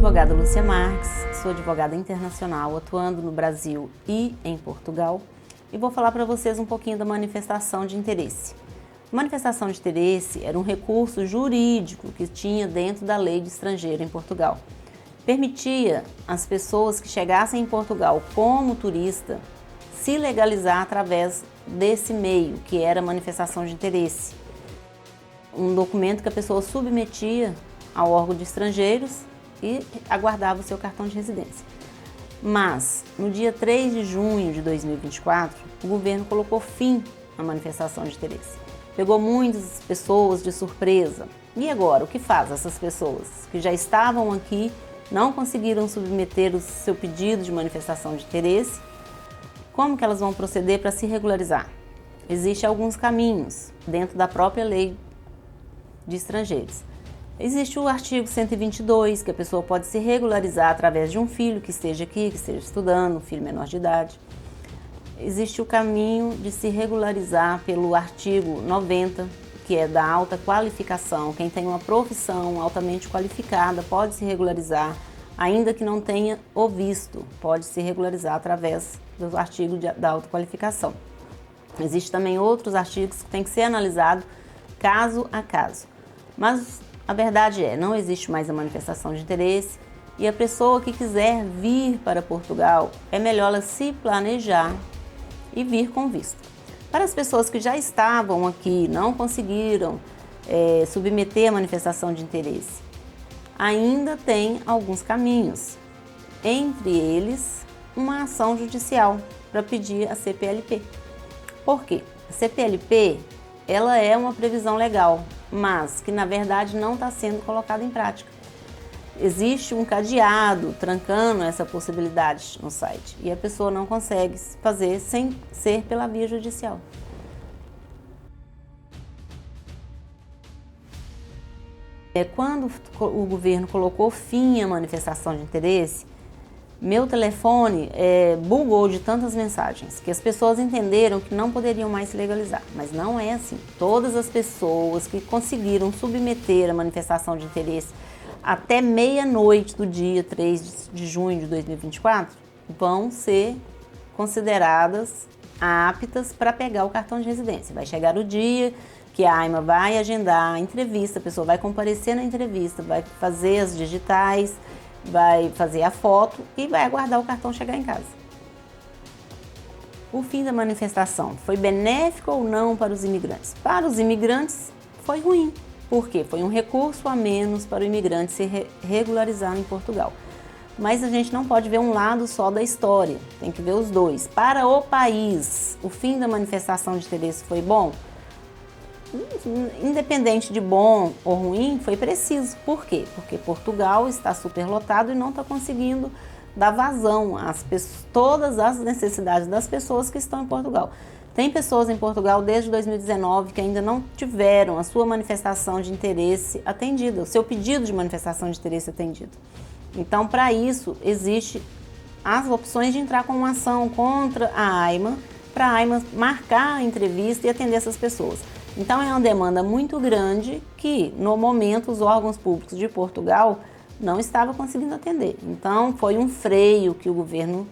advogada Lúcia Marques, sou advogada internacional atuando no Brasil e em Portugal e vou falar para vocês um pouquinho da manifestação de interesse. Manifestação de interesse era um recurso jurídico que tinha dentro da lei de estrangeiro em Portugal. Permitia às pessoas que chegassem em Portugal como turista se legalizar através desse meio, que era a manifestação de interesse. Um documento que a pessoa submetia ao órgão de estrangeiros e aguardava o seu cartão de residência. Mas, no dia 3 de junho de 2024, o governo colocou fim à manifestação de interesse. Pegou muitas pessoas de surpresa. E agora, o que faz essas pessoas que já estavam aqui, não conseguiram submeter o seu pedido de manifestação de interesse? Como que elas vão proceder para se regularizar? Existem alguns caminhos dentro da própria lei de estrangeiros. Existe o artigo 122, que a pessoa pode se regularizar através de um filho que esteja aqui, que esteja estudando, um filho menor de idade. Existe o caminho de se regularizar pelo artigo 90, que é da alta qualificação. Quem tem uma profissão altamente qualificada pode se regularizar, ainda que não tenha o visto, pode se regularizar através do artigo da alta qualificação. Existem também outros artigos que têm que ser analisados caso a caso. Mas a verdade é, não existe mais a manifestação de interesse e a pessoa que quiser vir para Portugal, é melhor ela se planejar e vir com visto. Para as pessoas que já estavam aqui, não conseguiram submeter a manifestação de interesse, ainda tem alguns caminhos, entre eles uma ação judicial para pedir a CPLP. Por quê? A CPLP, ela é uma previsão legal, mas que na verdade não está sendo colocada em prática. Existe um cadeado trancando essa possibilidade no site e a pessoa não consegue fazer sem ser pela via judicial. Quando o governo colocou fim à manifestação de interesse, meu telefone bugou de tantas mensagens que as pessoas entenderam que não poderiam mais se legalizar. Mas não é assim. Todas as pessoas que conseguiram submeter a manifestação de interesse até meia-noite do dia 3 de junho de 2024 vão ser consideradas aptas para pegar o cartão de residência. Vai chegar o dia que a AIMA vai agendar a entrevista, a pessoa vai comparecer na entrevista, vai fazer as digitais, vai fazer a foto e vai aguardar o cartão chegar em casa. O fim da manifestação foi benéfico ou não para os imigrantes? Para os imigrantes foi ruim. Por quê? Foi um recurso a menos para o imigrante se regularizar em Portugal. Mas a gente não pode ver um lado só da história, tem que ver os dois. Para o país, o fim da manifestação de interesse foi bom? Independente de bom ou ruim, foi preciso. Por quê? Porque Portugal está superlotado e não está conseguindo dar vazão a todas as necessidades das pessoas que estão em Portugal. Tem pessoas em Portugal desde 2019 que ainda não tiveram a sua manifestação de interesse atendida, o seu pedido de manifestação de interesse atendido. Então, para isso, existe as opções de entrar com uma ação contra a AIMA, para a AIMA marcar a entrevista e atender essas pessoas. Então é uma demanda muito grande que, no momento, os órgãos públicos de Portugal não estavam conseguindo atender. Então foi um freio que o governo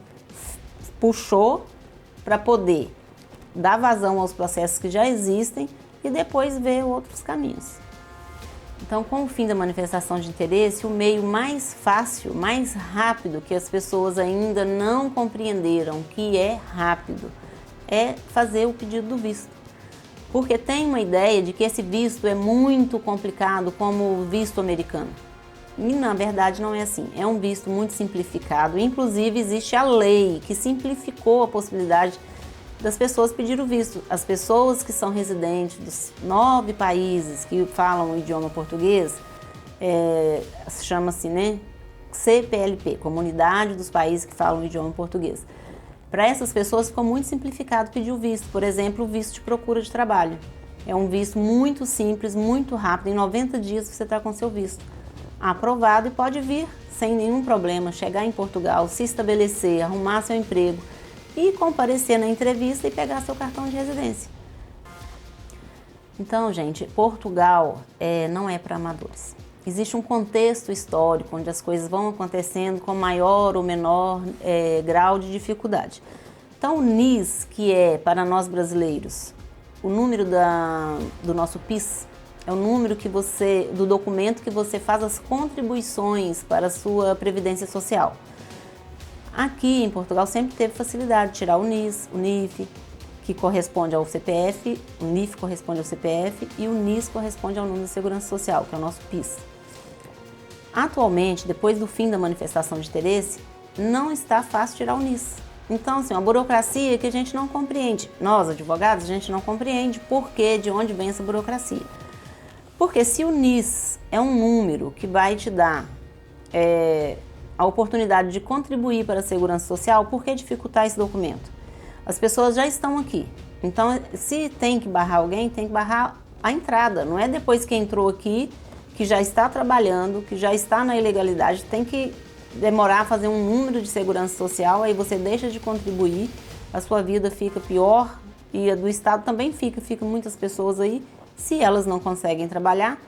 puxou para poder dar vazão aos processos que já existem e depois ver outros caminhos. Então, com o fim da manifestação de interesse, o meio mais fácil, mais rápido, que as pessoas ainda não compreenderam que é rápido, é fazer o pedido do visto. Porque tem uma ideia de que esse visto é muito complicado como o visto americano. E na verdade não é assim, é um visto muito simplificado. Inclusive existe a lei que simplificou a possibilidade das pessoas pedirem o visto. As pessoas que são residentes dos 9 países que falam o idioma português, chama-se, né, CPLP, Comunidade dos Países que Falam o Idioma Português. Para essas pessoas ficou muito simplificado pedir o visto. Por exemplo, o visto de procura de trabalho. É um visto muito simples, muito rápido. Em 90 dias você está com seu visto aprovado e pode vir sem nenhum problema, chegar em Portugal, se estabelecer, arrumar seu emprego e comparecer na entrevista e pegar seu cartão de residência. Então, gente, Portugal não é para amadores. existe um contexto histórico onde as coisas vão acontecendo com maior ou menor grau de dificuldade. Então, o NIS, que é para nós brasileiros o número do nosso PIS, é o número do documento que você faz as contribuições para a sua previdência social. Aqui em Portugal sempre teve facilidade de tirar o NIS, o NIF, que corresponde ao CPF, o NIF corresponde ao CPF e o NIS corresponde ao número de segurança social, que é o nosso PIS. Atualmente, depois do fim da manifestação de interesse, não está fácil tirar o NIS. Então, assim, uma burocracia que a gente não compreende. Nós, advogados, a gente não compreende de onde vem essa burocracia. Porque se o NIS é um número que vai te dar a oportunidade de contribuir para a segurança social, por que dificultar esse documento? As pessoas já estão aqui. Então, se tem que barrar alguém, tem que barrar a entrada. Não é depois que entrou aqui, que já está trabalhando, que já está na ilegalidade, tem que demorar a fazer um número de segurança social, aí você deixa de contribuir, a sua vida fica pior e a do Estado também fica muitas pessoas aí, se elas não conseguem trabalhar,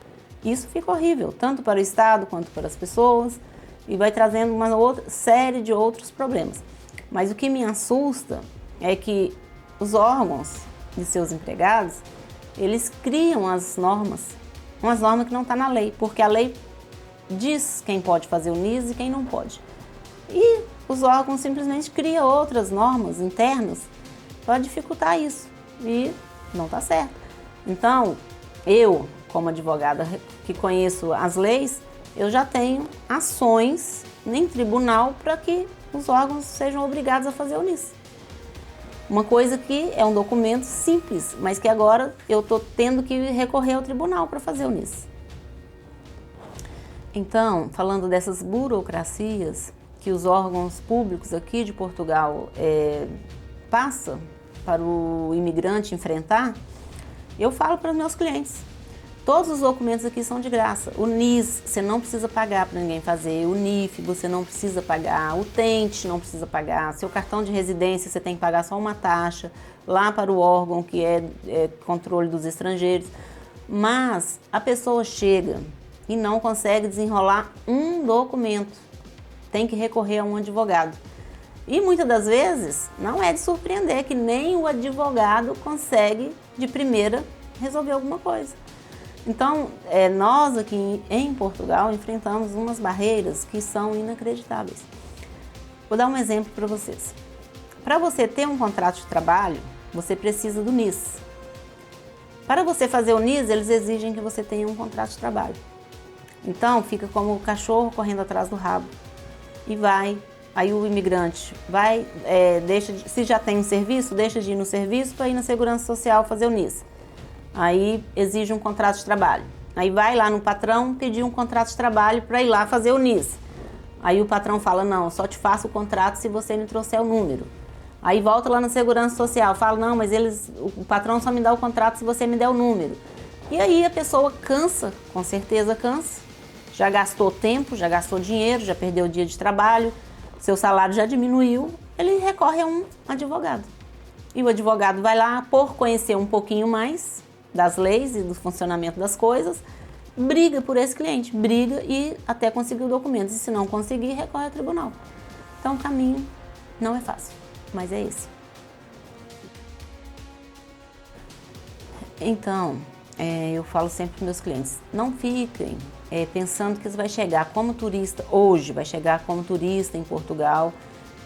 isso fica horrível, tanto para o Estado quanto para as pessoas, e vai trazendo uma outra série de outros problemas. Mas o que me assusta é que os órgãos de seus empregados, eles criam as normas, umas normas que não estão na lei, porque a lei diz quem pode fazer o NIS e quem não pode. E os órgãos simplesmente criam outras normas internas para dificultar isso, e não está certo. Então, eu, como advogada que conheço as leis, eu já tenho ações em tribunal para que os órgãos sejam obrigados a fazer o NIS. Uma coisa que é um documento simples, mas que agora eu estou tendo que recorrer ao tribunal para fazer o NIS. Então, falando dessas burocracias que os órgãos públicos aqui de Portugal passam para o imigrante enfrentar, eu falo para os meus clientes, todos os documentos aqui são de graça. O NIS, você não precisa pagar para ninguém fazer. O NIF, você não precisa pagar. O TENT, não precisa pagar. Seu cartão de residência, você tem que pagar só uma taxa lá para o órgão que é controle dos estrangeiros. Mas a pessoa chega e não consegue desenrolar um documento. Tem que recorrer a um advogado. E muitas das vezes não é de surpreender que nem o advogado consegue de primeira resolver alguma coisa. Então, nós aqui em Portugal enfrentamos umas barreiras que são inacreditáveis. Vou dar um exemplo para vocês. Para você ter um contrato de trabalho, você precisa do NIS. Para você fazer o NIS, eles exigem que você tenha um contrato de trabalho. Então, fica como o cachorro correndo atrás do rabo. E aí o imigrante vai, se já tem um serviço, deixa de ir no serviço para ir na Segurança Social fazer o NIS. Aí exige um contrato de trabalho. Aí vai lá no patrão pedir um contrato de trabalho para ir lá fazer o NIS. Aí o patrão fala, não, só te faço o contrato se você me trouxer o número. Aí volta lá na Segurança Social, fala, não, mas o patrão só me dá o contrato se você me der o número. E aí a pessoa cansa, com certeza cansa. Já gastou tempo, já gastou dinheiro, já perdeu o dia de trabalho, seu salário já diminuiu, ele recorre a um advogado. E o advogado vai lá, por conhecer um pouquinho mais das leis e do funcionamento das coisas, briga por esse cliente, briga e até conseguir o documento. E se não conseguir, recorre ao tribunal. Então o caminho não é fácil, mas é esse. Então, eu falo sempre para meus clientes, não fiquem pensando que você vai chegar como turista, hoje vai chegar como turista em Portugal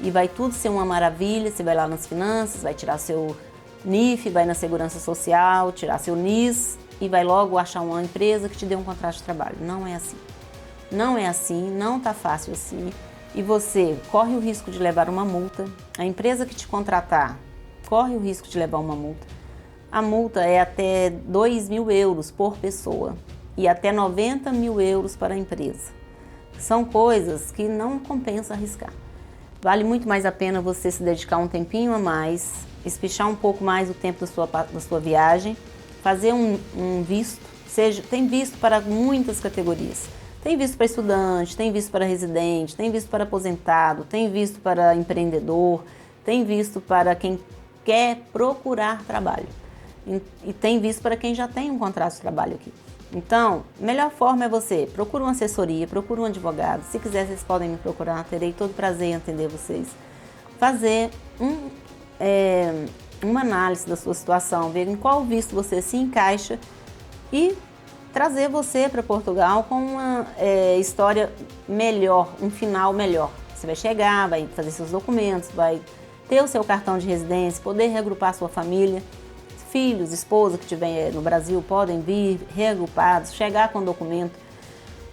e vai tudo ser uma maravilha, você vai lá nas finanças, vai tirar seu NIF, vai na Segurança Social, tirar seu NIS e vai logo achar uma empresa que te dê um contrato de trabalho. Não é assim. Não é assim, não tá fácil assim e você corre o risco de levar uma multa, a empresa que te contratar corre o risco de levar uma multa. A multa é até 2.000 euros por pessoa e até 90.000 euros para a empresa. São coisas que não compensa arriscar. Vale muito mais a pena você se dedicar um tempinho a mais, espichar um pouco mais o tempo da sua viagem, fazer um visto, tem visto para muitas categorias. Tem visto para estudante, tem visto para residente, tem visto para aposentado, tem visto para empreendedor, tem visto para quem quer procurar trabalho. E tem visto para quem já tem um contrato de trabalho aqui. Então, a melhor forma é você procura uma assessoria, procura um advogado. Se quiser, vocês podem me procurar, terei todo prazer em atender vocês. Fazer uma análise da sua situação, ver em qual visto você se encaixa e trazer você para Portugal com uma história melhor, um final melhor. Você vai chegar, vai fazer seus documentos, vai ter o seu cartão de residência, poder reagrupar sua família. Filhos, esposa que estiver no Brasil podem vir reagrupados, chegar com documento.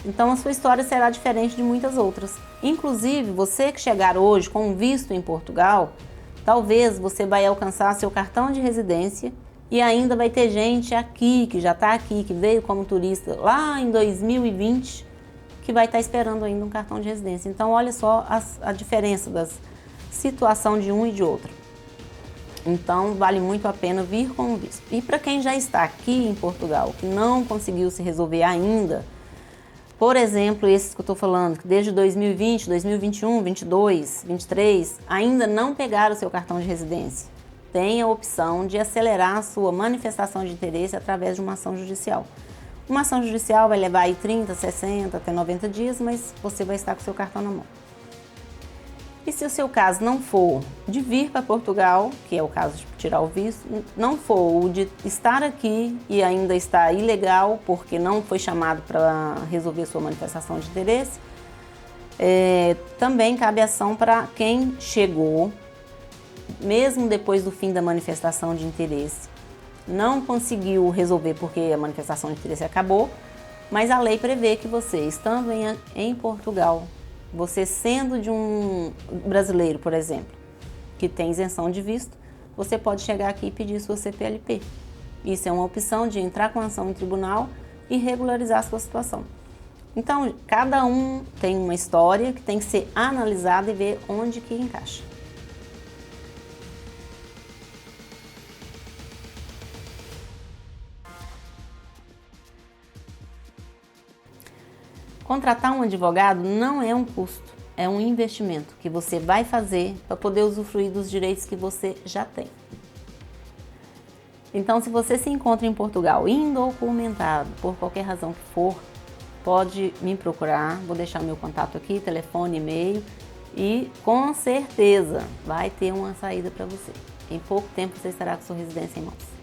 Então a sua história será diferente de muitas outras. Inclusive, você que chegar hoje com um visto em Portugal, talvez você vai alcançar seu cartão de residência e ainda vai ter gente aqui, que já está aqui, que veio como turista lá em 2020, que vai estar esperando ainda um cartão de residência. Então olha só a diferença da situação de um e de outro. Então, vale muito a pena vir com o visto. E para quem já está aqui em Portugal, que não conseguiu se resolver ainda, por exemplo, esses que eu estou falando, que desde 2020, 2021, 2022, 2023, ainda não pegaram o seu cartão de residência, tem a opção de acelerar a sua manifestação de interesse através de uma ação judicial. Uma ação judicial vai levar aí 30, 60, até 90 dias, mas você vai estar com o seu cartão na mão. E se o seu caso não for de vir para Portugal, que é o caso de tirar o visto, não for o de estar aqui e ainda está ilegal porque não foi chamado para resolver sua manifestação de interesse, também cabe ação para quem chegou, mesmo depois do fim da manifestação de interesse, não conseguiu resolver porque a manifestação de interesse acabou, mas a lei prevê que você, estando em Portugal, você sendo de um brasileiro, por exemplo, que tem isenção de visto, você pode chegar aqui e pedir sua CPLP. Isso é uma opção de entrar com ação no tribunal e regularizar a sua situação. Então, cada um tem uma história que tem que ser analisada e ver onde que encaixa. Contratar um advogado não é um custo, é um investimento que você vai fazer para poder usufruir dos direitos que você já tem. Então, se você se encontra em Portugal indocumentado, por qualquer razão que for, pode me procurar, vou deixar meu contato aqui, telefone, e-mail, e com certeza vai ter uma saída para você. Em pouco tempo você estará com sua residência em mãos.